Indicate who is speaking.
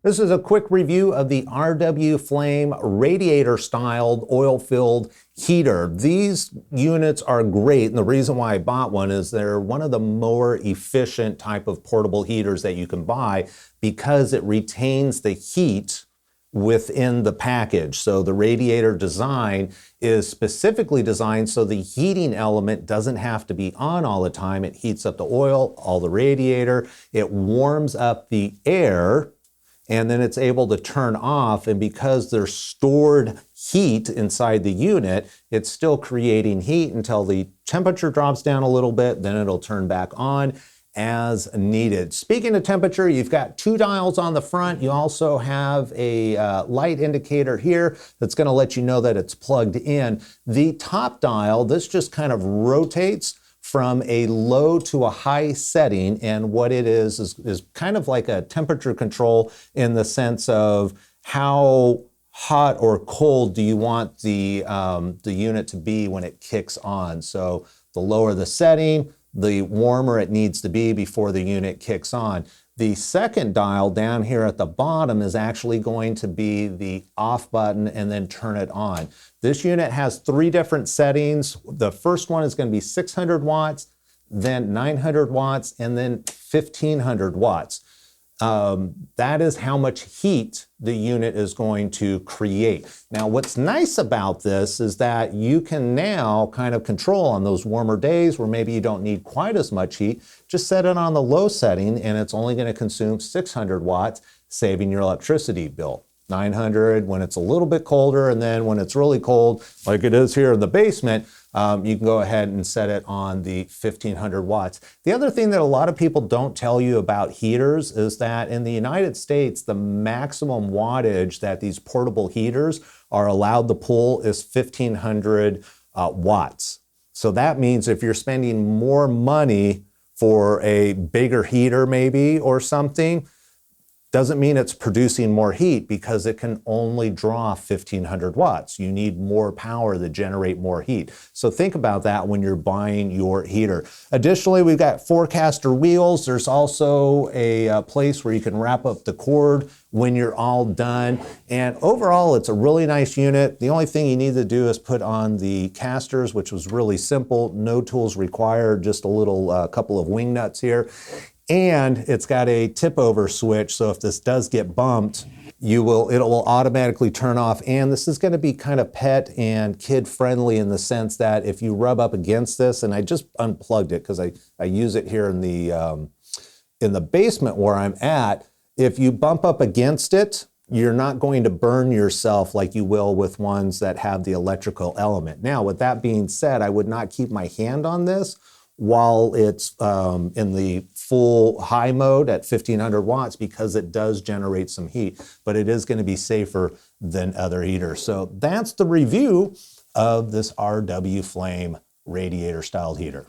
Speaker 1: This is a quick review of the R.W.FLAME radiator-styled oil-filled heater. These units are great, and the reason why I bought one is they're one of the more efficient type of portable heaters that you can buy because it retains the heat within the package. So the radiator design is specifically designed so the heating element doesn't have to be on all the time. It heats up the oil, all the radiator, it warms up the air, and then it's able to turn off, and because there's stored heat inside the unit, it's still creating heat until the temperature drops down a little bit, then it'll turn back on as needed. Speaking of temperature, you've got two dials on the front. You also have a light indicator here that's going to let you know that it's plugged in. The top dial, this just kind of rotates from a low to a high setting, and what it is kind of like a temperature control in the sense of how hot or cold do you want the unit to be when it kicks on. So the lower the setting, the warmer it needs to be before the unit kicks on. The second dial down here at the bottom is actually going to be the off button and then turn it on. This unit has three different settings. The first one is going to be 600 watts, then 900 watts, and then 1500 watts. That is how much heat the unit is going to create. Now, what's nice about this is that you can now kind of control on those warmer days where maybe you don't need quite as much heat. Just set it on the low setting and it's only going to consume 600 watts, saving your electricity bill. 900 when it's a little bit colder, and then when it's really cold, like it is here in the basement, you can go ahead and set it on the 1500 watts. The other thing that a lot of people don't tell you about heaters is that in the United States, the maximum wattage that these portable heaters are allowed to pull is 1500 watts. So that means if you're spending more money for a bigger heater maybe or something, doesn't mean it's producing more heat because it can only draw 1500 watts. You need more power to generate more heat. So think about that when you're buying your heater. Additionally, we've got four-caster wheels. There's also a place where you can wrap up the cord when you're all done. And overall, it's a really nice unit. The only thing you need to do is put on the casters, which was really simple. No tools required, just a little couple of wing nuts here. And it's got a tip over switch, so if this does get bumped, it will automatically turn off. And this is going to be kind of pet and kid friendly in the sense that if you rub up against this, and I just unplugged it because I use it here in the basement where I'm at, if you bump up against it, you're not going to burn yourself like you will with ones that have the electrical element. Now, with that being said, I would not keep my hand on this while it's in the full high mode at 1500 watts because it does generate some heat, but it is going to be safer than other heaters. So that's the review of this R.W.FLAME radiator style heater.